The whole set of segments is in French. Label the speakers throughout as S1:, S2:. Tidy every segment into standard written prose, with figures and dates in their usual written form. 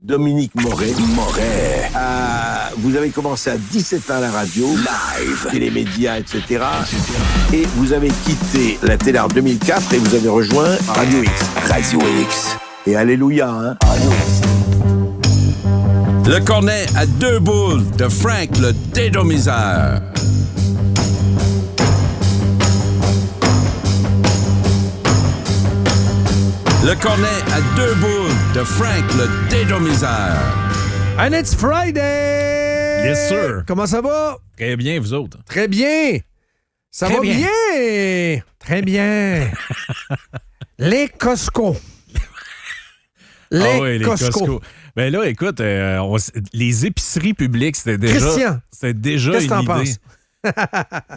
S1: Dominique Moret. Vous avez commencé à 17 ans à la radio, live, télémédias, etc. Et vous avez quitté la télé en 2004 et vous avez rejoint Radio X. Radio X. Et alléluia, hein? Radio X.
S2: Le cornet à deux boules de Frank le dédomiseur. Le cornet à deux boules de Frank le dédomiseur.
S3: And it's Friday!
S4: Yes, sir.
S3: Comment ça va?
S4: Très bien, vous autres.
S3: Très bien. Ça
S4: Très
S3: va
S4: bien.
S3: bien. Très bien. Les Costco.
S4: Les Costco. Ben là, écoute, les épiceries publiques, c'était déjà
S3: Christian, qu'est-ce que t'en
S4: une idée.
S3: penses?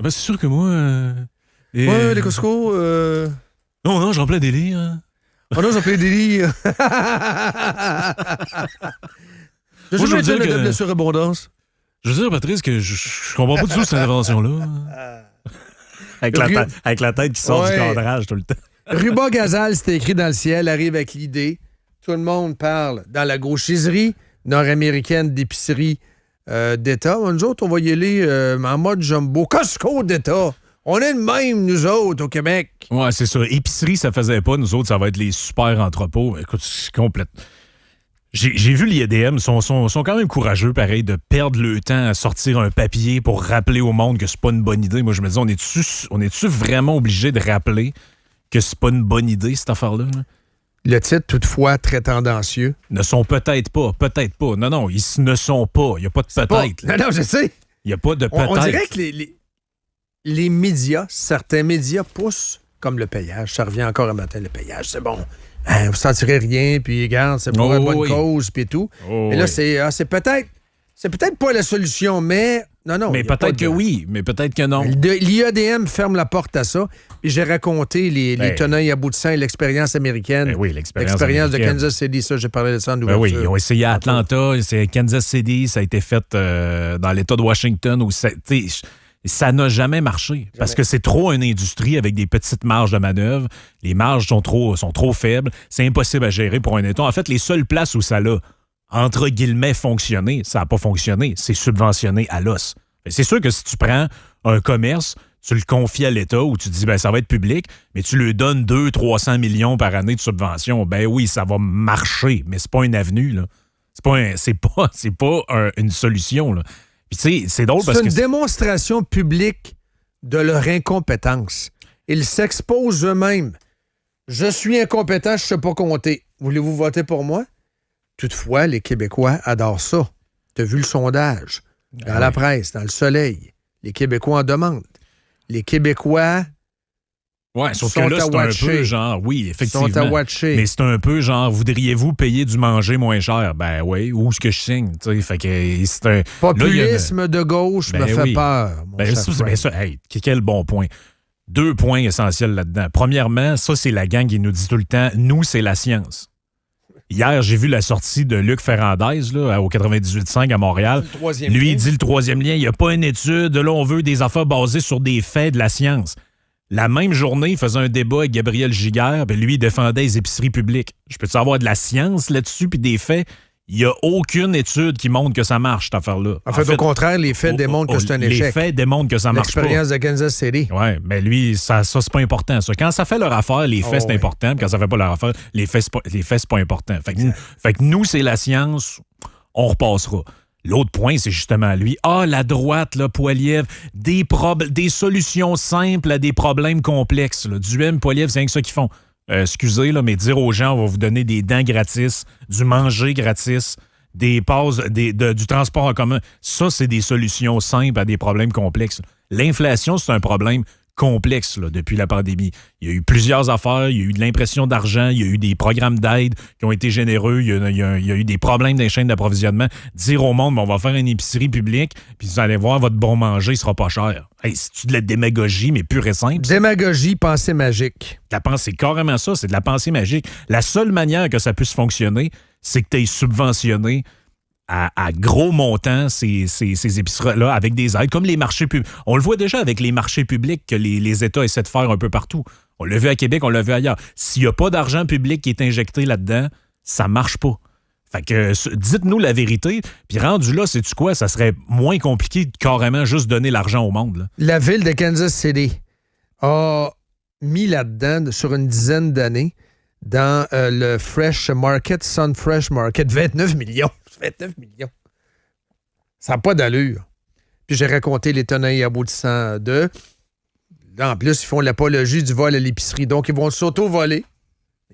S4: Ben, c'est sûr que moi...
S3: Ouais, les Costco...
S4: Non, j'en plein délire. Hein.
S3: Oh non, j'en fais des délires. Je
S4: Moi, je veux
S3: suis
S4: dire
S3: de
S4: que-
S3: surabondance.
S4: Je veux dire, Patrice, que je comprends pas du tout cette intervention-là. Avec la tête qui sort
S3: Ouais.
S4: du cadrage tout le temps.
S3: Ruba Gazal, c'était écrit dans le ciel, arrive avec l'idée. Tout le monde parle dans la gauchiserie nord-américaine d'épicerie d'État. Nous autres, on va y aller en mode jumbo. Costco d'État. On est de même, nous autres, au Québec.
S4: Ouais, c'est ça. Épicerie, ça faisait pas. Nous autres, ça va être les super entrepôts. Écoute, c'est complète. J'ai vu l'IADM, sont quand même courageux, pareil, de perdre le temps à sortir un papier pour rappeler au monde que c'est pas une bonne idée. Moi, je me dis, on est-tu vraiment obligé de rappeler que c'est pas une bonne idée, cette affaire-là? Là?
S3: Le titre, toutefois, très tendancieux.
S4: Ne sont peut-être pas. Non, ils ne sont pas. Il n'y a pas de peut-être. là.
S3: Non, je sais.
S4: Il n'y a pas de
S3: On
S4: peut-être.
S3: dirait que les médias, certains médias poussent comme le payage. Ça revient encore un matin, le payage, c'est bon. Hein, vous ne sentirez rien, puis regarde, c'est pour
S4: Oh,
S3: une bonne
S4: oui.
S3: cause, puis tout.
S4: Oh,
S3: Et là,
S4: oui.
S3: c'est peut-être pas la solution, mais non.
S4: Mais
S3: il y a pas
S4: peut-être que
S3: de-
S4: oui, mais peut-être que non.
S3: L'IADM ferme la porte à ça. Puis j'ai raconté les
S4: Ben.
S3: tenants et aboutissants et l'expérience américaine.
S4: Ben oui, l'expérience
S3: L'expérience de
S4: américaine.
S3: Kansas City, ça, j'ai parlé de ça en
S4: Ben
S3: ouverture.
S4: oui, ils ont essayé à Atlanta, c'est à Kansas City, ça a été fait dans l'État de Washington. Où ça n'a jamais marché. Parce que c'est trop une industrie avec des petites marges de manœuvre. Les marges sont trop faibles. C'est impossible à gérer pour un État. En fait, les seules places où ça a, entre guillemets, fonctionné, ça n'a pas fonctionné. C'est subventionné à l'os. C'est sûr que si tu prends un commerce, tu le confies à l'État ou tu dis, ben ça va être public, mais tu lui donnes 200-300 millions par année de subvention, ben oui, ça va marcher, mais c'est pas une avenue, là. C'est pas une solution, là. Puis tu sais, c'est drôle parce
S3: C'est
S4: que...
S3: une démonstration publique de leur incompétence. Ils s'exposent eux-mêmes. Je suis incompétent, je ne sais pas compter. Voulez-vous voter pour moi? Toutefois, les Québécois adorent ça. Tu as vu le sondage dans la presse, dans le Soleil. Les Québécois en demandent. Les Québécois
S4: Ouais, sauf
S3: sont
S4: que là,
S3: à
S4: c'est un
S3: watcher.
S4: peu genre, oui, effectivement.
S3: sont à watcher.
S4: Mais c'est un peu genre, voudriez-vous payer du manger moins cher? Ben oui, où est-ce que je signe? Tu sais, fait que c'est un...
S3: Populisme de gauche me fait peur. Mon cher Frank.
S4: Hey, quel bon point. 2 points essentiels là-dedans. Premièrement, ça, c'est la gang qui nous dit tout le temps, nous, c'est la science. Hier, j'ai vu la sortie de Luc Ferrandez là, au 98.5 à Montréal.
S3: Le troisième
S4: Lui,
S3: lien.
S4: il dit le troisième lien, il n'y a pas une étude. Là, on veut des affaires basées sur des faits de la science. La même journée, il faisait un débat avec Gabriel Giguère, puis lui, il défendait les épiceries publiques. Je peux-tu avoir de la science là-dessus, puis des faits? Il n'y a aucune étude qui montre que ça marche, cette affaire-là.
S3: En fait, au contraire, les faits démontrent que c'est un échec.
S4: Les faits démontrent que ça marche pas.
S3: L'expérience de Kansas City.
S4: Oui, mais lui, ça c'est pas important, ça. Quand ça fait leur affaire, les faits, c'est
S3: oui.
S4: important. Puis quand ça fait pas leur affaire, les faits, c'est pas important. Fait que nous, c'est la science, on repassera. L'autre point, c'est justement lui. La droite, là, Poilievre, des solutions simples à des problèmes complexes. Là. Duhem, Poilievre, c'est rien que ça qu'ils font. Excusez, là, mais dire aux gens, on va vous donner des dents gratis, du manger gratis, des passes, du transport en commun. Ça, c'est des solutions simples à des problèmes complexes. L'inflation, c'est un problème complexe là, depuis la pandémie. Il y a eu plusieurs affaires, il y a eu de l'impression d'argent, il y a eu des programmes d'aide qui ont été généreux, il y a eu des problèmes dans les chaînes d'approvisionnement. Dire au monde, on va faire une épicerie publique, puis vous allez voir, votre bon manger, il sera pas cher. Hey, c'est-tu de la démagogie, mais pure et simple?
S3: Démagogie, pensée magique.
S4: C'est carrément ça, c'est de la pensée magique. La seule manière que ça puisse fonctionner, c'est que tu aies subventionné à gros montants ces épiceries-là avec des aides, comme les marchés publics. On le voit déjà avec les marchés publics que les États essaient de faire un peu partout. On l'a vu à Québec, on l'a vu ailleurs. S'il n'y a pas d'argent public qui est injecté là-dedans, ça marche pas. Fait que dites-nous la vérité. Puis rendu là, sais-tu quoi? Ça serait moins compliqué de carrément juste donner l'argent au monde. Là.
S3: La ville de Kansas City a mis là-dedans, sur une dizaine d'années, dans le Fresh Market, Sun Fresh Market, 29 millions. 29 millions. Ça n'a pas d'allure. Puis j'ai raconté les tenants et aboutissants d'eux. Là, en plus, ils font l'apologie du vol à l'épicerie. Donc, ils vont s'auto-voler.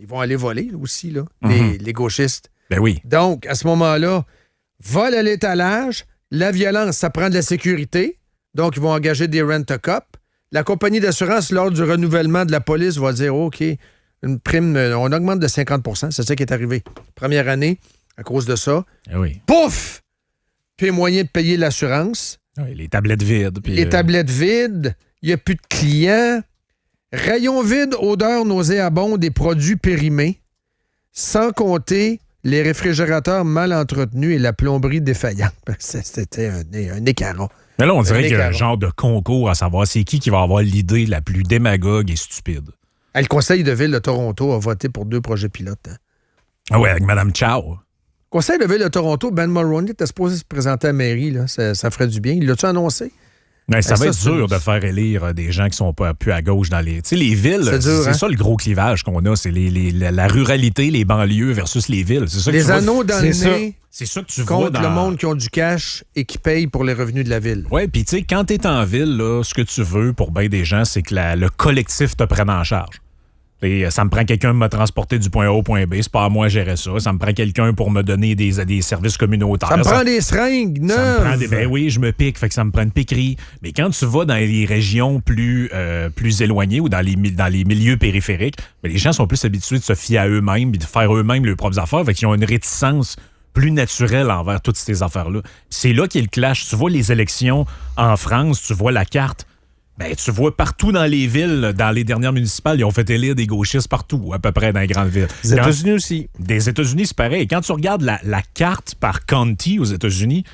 S3: Ils vont aller voler aussi, là, les gauchistes.
S4: Ben oui.
S3: Donc, à ce moment-là, vol à l'étalage, la violence, ça prend de la sécurité. Donc, ils vont engager des rent-a-cop. La compagnie d'assurance, lors du renouvellement de la police, va dire, OK, une prime, on augmente de 50 %. C'est ça qui est arrivé. Première année, à cause de ça.
S4: Ben oui.
S3: Pouf! Puis moyen de payer l'assurance.
S4: Oui, les tablettes vides. Puis,
S3: Les tablettes vides. Il n'y a plus de clients. Rayon vide, odeur nauséabonde des produits périmés. Sans compter les réfrigérateurs mal entretenus et la plomberie défaillante. C'était un écart.
S4: Mais là, on dirait qu'il y a un genre de concours à savoir c'est qui va avoir l'idée la plus démagogue et stupide.
S3: Le conseil de ville de Toronto a voté pour 2 projets pilotes. Hein.
S4: Ah ouais, avec Mme Chow.
S3: Conseil de ville de Toronto, Ben Mulroney était supposé se présenter à la mairie. Là. Ça ferait du bien. Il l'a-tu annoncé?
S4: Mais ça va être dur de faire élire des gens qui sont pas plus à gauche dans les... Tu sais, les villes, c'est ça le gros clivage qu'on a. C'est la ruralité, les banlieues versus les villes. C'est ça que
S3: les
S4: tu
S3: anneaux
S4: vois.
S3: dans le nez
S4: c'est ça que tu vois
S3: contre
S4: dans...
S3: le monde qui ont du cash et qui payent pour les revenus de la ville.
S4: Oui, puis tu sais, quand t'es en ville, là, ce que tu veux pour bien des gens, c'est que le collectif te prenne en charge. Et ça me prend quelqu'un pour me transporter du point A au point B. C'est pas à moi de gérer ça. Ça me prend quelqu'un pour me donner des services communautaires.
S3: Ça me prend des seringues neuves.
S4: Ben oui, je me pique. Fait que ça me prend une piquerie. Mais quand tu vas dans les régions plus éloignées ou dans les milieux périphériques, ben les gens sont plus habitués de se fier à eux-mêmes et de faire eux-mêmes leurs propres affaires. Fait qu'ils ont une réticence plus naturelle envers toutes ces affaires-là. C'est là qu'est le clash. Tu vois les élections en France, tu vois la carte. Ben, tu vois partout dans les villes, dans les dernières municipales, ils ont fait élire des gauchistes partout, à peu près dans les grandes villes.
S5: Les États-Unis aussi.
S4: Des États-Unis, c'est pareil. Quand tu regardes la carte par county aux États-Unis,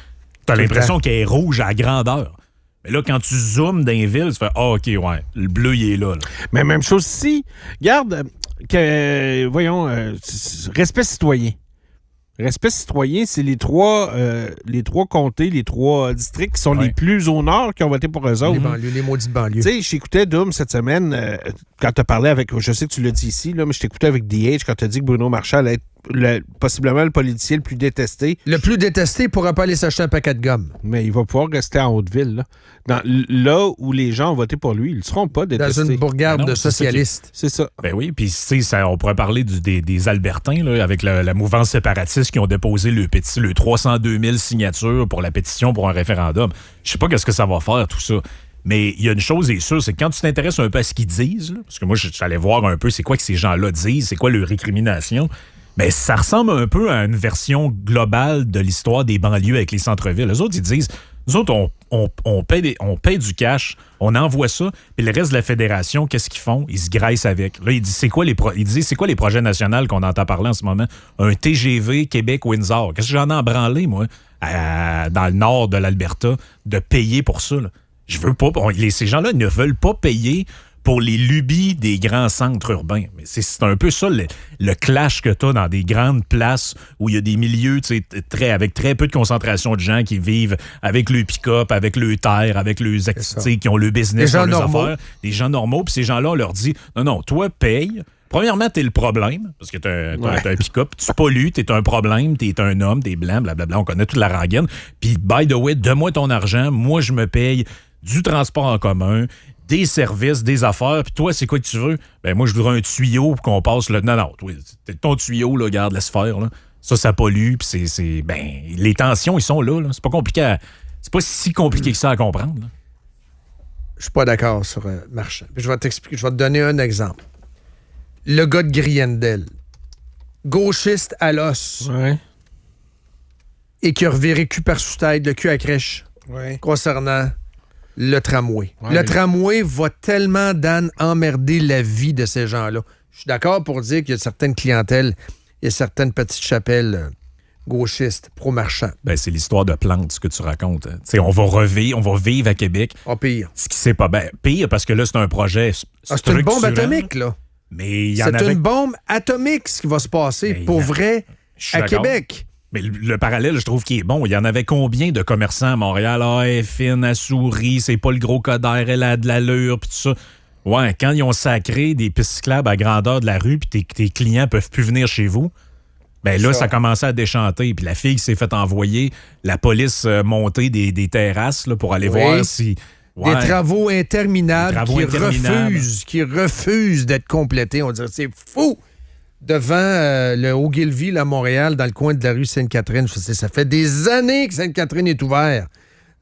S4: tu as l'impression qu'elle est rouge à grandeur. Mais là, quand tu zoomes dans les villes, tu fais « Ah, OK, ouais, le bleu, il est là. »
S5: Mais même chose ici. Regarde, respect citoyen. Respect citoyen, c'est les trois comtés, les 3 districts qui sont les plus au nord qui ont voté pour eux autres.
S3: Les banlieues, les maudites banlieues.
S5: Tu sais, j'écoutais Doom cette semaine, quand tu as parlé avec, je sais que tu l'as dit ici, là, mais je t'écoutais avec DH quand tu as dit que Bruno Marchand allait être possiblement le politicien le plus détesté.
S3: Le plus détesté ne pourra pas aller s'acheter un paquet de gomme.
S5: Mais il va pouvoir rester en Haute-Ville. Là où les gens ont voté pour lui, ils ne seront pas détestés.
S3: Dans une bourgade de socialistes.
S5: C'est ça.
S4: Ben oui, puis on pourrait parler des Albertains, là, avec la mouvance séparatiste qui ont déposé le 302 000 signatures pour la pétition pour un référendum. Je sais pas qu'est-ce que ça va faire, tout ça. Mais il y a une chose est sûre, c'est que quand tu t'intéresses un peu à ce qu'ils disent, là, parce que moi, je suis allé voir un peu c'est quoi que ces gens-là disent, c'est quoi leur récrimination, ben, ça ressemble un peu à une version globale de l'histoire des banlieues avec les centres-villes. Les autres, ils disent, nous autres, on paye du cash, on envoie ça, puis le reste de la fédération, qu'est-ce qu'ils font? Ils se graissent avec. Là, ils disent, c'est quoi les projets nationaux qu'on entend parler en ce moment? Un TGV Québec-Windsor. Qu'est-ce que j'en ai en branlé, moi, dans le nord de l'Alberta, de payer pour ça, là? Je veux pas. Ces gens-là ne veulent pas payer pour les lubies des grands centres urbains. Mais c'est un peu ça le clash que tu as dans des grandes places où il y a des milieux avec très peu de concentration de gens qui vivent avec le pick-up, avec le terre, avec leurs activités, qui ont le business,
S3: des gens
S4: leurs
S3: normaux.
S4: affaires. Des gens normaux. Puis ces gens-là, on leur dit non, toi, paye. Premièrement, t'es le problème, parce que t'as un pick-up, tu pollues, t'es un problème, t'es un homme, t'es blanc, blablabla, on connaît toute la rengaine. Puis, by the way, donne-moi ton argent, moi, je me paye du transport en commun, des services, des affaires, puis toi, c'est quoi que tu veux? Ben moi, je voudrais un tuyau pour qu'on passe le... Non, ton tuyau, là, regarde, laisse faire, là. Ça pollue, puis c'est... Ben, les tensions, ils sont là. C'est pas compliqué c'est pas si compliqué que ça à comprendre, là.
S3: Je suis pas d'accord sur Marchand. Puis je vais t'expliquer, je vais te donner un exemple. Le gars de Griendel, gauchiste à l'os, et qui a reviré cul par sous tête, le cul à crèche, concernant le tramway. Le tramway va tellement, Dan, emmerder la vie de ces gens-là. Je suis d'accord pour dire qu'il y a certaines clientèles, il y a certaines petites chapelles gauchistes, pro-marchands.
S4: Ben, c'est l'histoire de Plante, ce que tu racontes. Hein. On va vivre à Québec.
S3: Pire.
S4: Ce qui c'est pas bien. Pire, parce que là, c'est un projet
S3: c'est une bombe atomique, là.
S4: Mais
S3: c'est une bombe atomique, ce qui va se passer, pour vrai, à Québec.
S4: Mais le parallèle, je trouve qu'il est bon. Il y en avait combien de commerçants à Montréal? Ah, elle est fine, elle sourit, c'est pas le gros codère, elle a de l'allure, puis tout ça. Ouais, quand ils ont sacré des pistes cyclables à grandeur de la rue, puis tes clients peuvent plus venir chez vous, ben là, ça commençait à déchanter. Puis la fille s'est fait envoyer la police monter des terrasses là, pour aller voir si... Ouais,
S3: des travaux interminables qui refusent d'être complétés. On dirait c'est fou! Devant le Ogilvy, à Montréal, dans le coin de la rue Sainte-Catherine. Ça fait des années que Sainte-Catherine est ouvert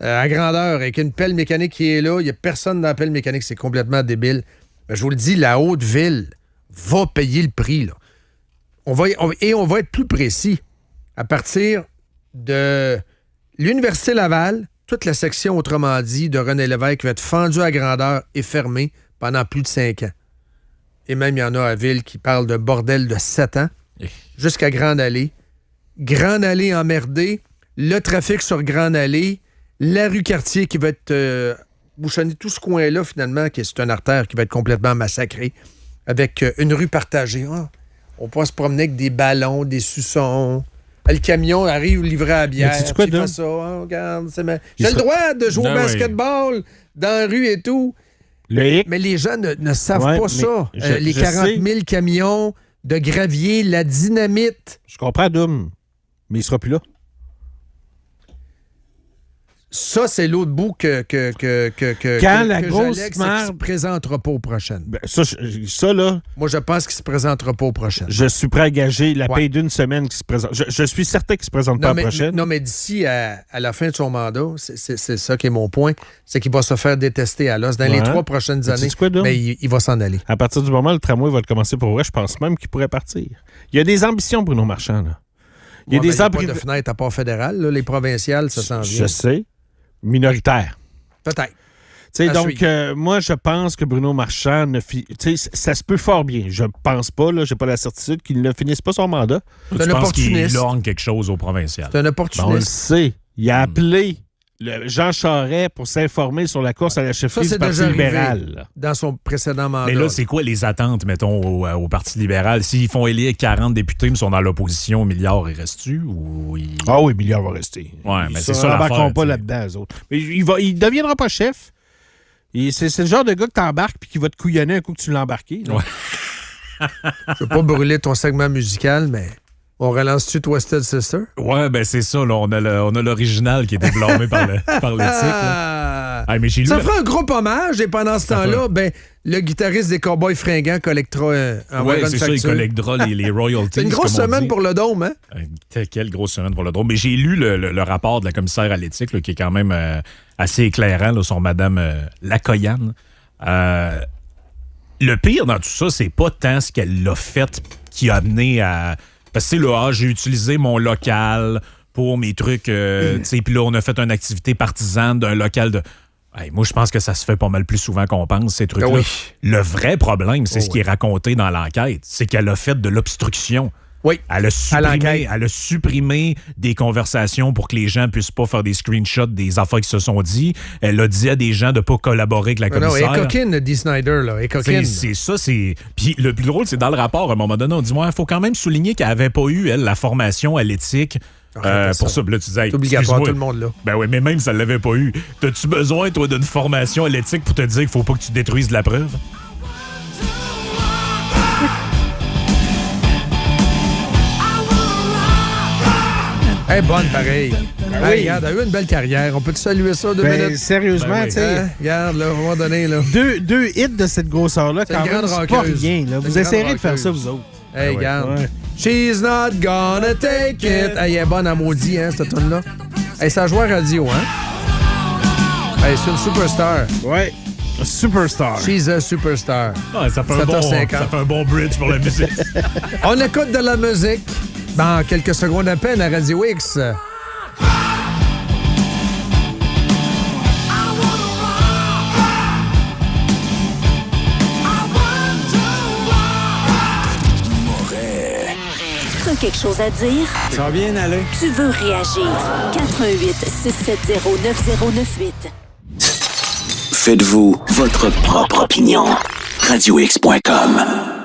S3: à grandeur, avec une pelle mécanique qui est là. Il n'y a personne dans la pelle mécanique. C'est complètement débile. Mais je vous le dis, la Haute-Ville va payer le prix. Là. On va être plus précis. À partir de l'Université Laval, toute la section, autrement dit, de René Lévesque va être fendue à grandeur et fermée pendant plus de 5 ans. Et même, il y en a à Ville qui parlent d'un bordel de 7 ans, jusqu'à Grande Allée. Grande Allée emmerdée, le trafic sur Grande Allée, la rue Cartier qui va être bouchonnée, tout ce coin-là, finalement, c'est une artère qui va être complètement massacrée, avec une rue partagée. Oh, on peut se promener avec des ballons, des suçons. Le camion arrive livré à la bière.
S5: Mais quoi,
S3: fait ça. Oh, regarde, j'ai le droit de jouer au basketball dans la rue et tout. Mais les gens ne savent pas ça. Les 40 000 camions de gravier, la dynamite.
S5: Je comprends, Doom, mais il sera plus là.
S3: Ça, c'est l'autre bout que
S5: la grosse
S3: Alex ne se présentera pas aux prochaines.
S5: Ben, ça, là...
S3: Moi, je pense qu'il ne se présentera pas aux prochaines.
S5: Je suis prêt à gager la paye d'une semaine qui se présente. Je suis certain qu'il ne se présente pas à la prochaine.
S3: Non, mais d'ici à la fin de son mandat, c'est ça qui est mon point, c'est qu'il va se faire détester à l'os. Dans les 3 prochaines années, il va s'en aller.
S5: À partir du moment où le tramway va le commencer pour vrai, je pense même qu'il pourrait partir. Il y a des ambitions, Bruno Marchand, là. Il y a des
S3: pas de fenêtre à part fédéral. Là, les provinciales, ça s'en vient.
S5: Je sais. Minoritaire.
S3: Peut-être.
S5: Donc, moi, je pense que Bruno Marchand ça se peut fort bien. Je pense pas, là, j'ai pas la certitude qu'il ne finisse pas son mandat.
S3: C'est un opportuniste.
S4: Qu'il lorgne quelque chose au provincial.
S3: C'est un opportuniste.
S5: On le sait. Il a appelé Jean Charest pour s'informer sur la course à la chefferie du Parti libéral.
S3: Dans son précédent mandat.
S4: Mais là, c'est quoi les attentes, mettons, au Parti libéral? S'ils font élire 40 députés, mais sont dans l'opposition, Milliard, il reste-tu?
S5: Ah oui, Milliard va rester.
S4: Ouais, mais c'est ça.
S5: Ils ne s'embarqueront pas là-dedans, eux autres. Mais il ne deviendra pas chef. C'est le genre de gars que t'embarques et qui va te couillonner un coup que tu l'as embarqué.
S4: Ouais.
S3: Je veux pas brûler ton segment musical, mais... On relance-tu Twisted Sister?
S4: Ouais, ben c'est ça. Là, on a l'original qui est déblâmé par l'éthique. Mais
S3: ça fera un gros hommage et pendant ce temps-là, le guitariste des Cowboys fringants collectera un
S4: ouais, c'est ça, il collectera les royalties.
S3: C'est une grosse semaine pour le Dôme, hein?
S4: Quelle grosse semaine pour le Dôme. Mais j'ai lu le rapport de la commissaire à l'éthique là, qui est quand même assez éclairant là, sur Mme Lacoyane. Le pire dans tout ça, c'est pas tant ce qu'elle a fait qui a amené à... Parce que là, j'ai utilisé mon local pour mes trucs. Puis là, on a fait une activité partisane d'un local de... Hey, moi, je pense que ça se fait pas mal plus souvent qu'on pense, ces trucs-là. Oui. Le vrai problème, c'est ce qui est raconté dans l'enquête. C'est qu'elle a fait de l'obstruction.
S3: Oui.
S4: Elle a supprimé des conversations pour que les gens puissent pas faire des screenshots des affaires qui se sont dit. Elle a dit à des gens de pas collaborer avec la commissaire.
S3: Non, elle est coquine, Dee Snider, là. Elle est coquine.
S4: C'est ça, c'est... Puis le plus drôle, c'est dans le rapport, à un moment donné, on dit, il faut quand même souligner qu'elle avait pas eu, elle, la formation à l'éthique. Pour ça, là, tu disais,
S3: c'est obligatoire, tout le monde, là.
S4: Ben oui, mais même si elle l'avait pas eu, t'as-tu besoin, toi, d'une formation à l'éthique pour te dire qu'il faut pas que tu détruises de la preuve?
S3: Elle est bonne, pareil. Regarde, elle a eu une belle carrière. On peut te saluer ça 2 minutes?
S5: Sérieusement, tu sais.
S3: Regarde, là, à un moment donné, là.
S5: Deux hits de cette grosseur-là, quand même, c'est pas rien. Là. Vous essayerez de faire ça, vous autres.
S3: Hey, regarde. Ouais. She's not gonna take it. Hey, elle est bonne à maudit, hein, cette tune-là. Hey, ça joue à radio, hein? Hey, c'est une superstar.
S5: Ouais. A superstar.
S3: She's a superstar.
S4: Ouais, ça fait un bon bridge pour la musique.
S3: On écoute de la musique. Dans quelques secondes à peine à Radio X.
S6: Tu as quelque chose à dire?
S7: Ça va bien aller.
S6: Tu veux réagir? 88-670-9098.
S8: Faites-vous votre propre opinion. RadioX.com